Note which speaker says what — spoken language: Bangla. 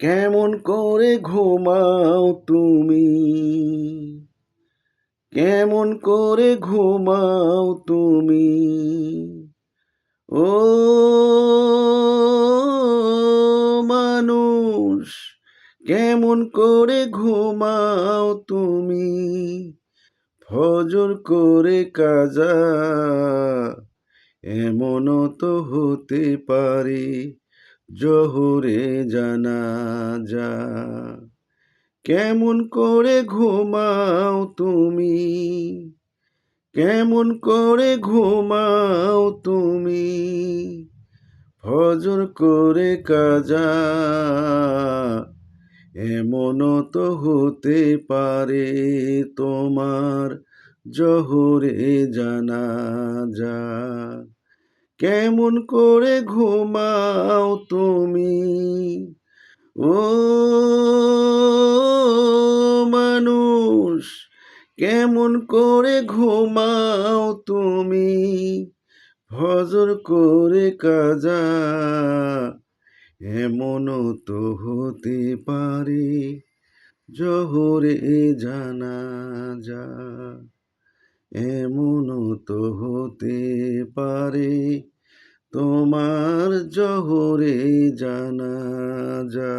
Speaker 1: কেমন করে ঘুমাও তুমি? কেমন করে ঘুমাও তুমি? ও মানুষ, কেমন করে ঘুমাও তুমি? ফজর করে কাজা, এমনও তো হতে পারে জোহরে জানাজা। কেমন করে ঘুমাও তুমি? কেমন করে ঘুমাও তুমি? ফজর করে কাজা, এমনও তো হতে পারে তোমার জোহরে জানাজা। কেমন করে ঘুমাও তুমি? ও মানুষ, কেমন করে ঘুমাও তুমি? ফজর করে কাজা, এমনও তো হতে পারে জোহরে জানাজা। এমনও তো হতে পারে তোমার জোহরে জানাজা।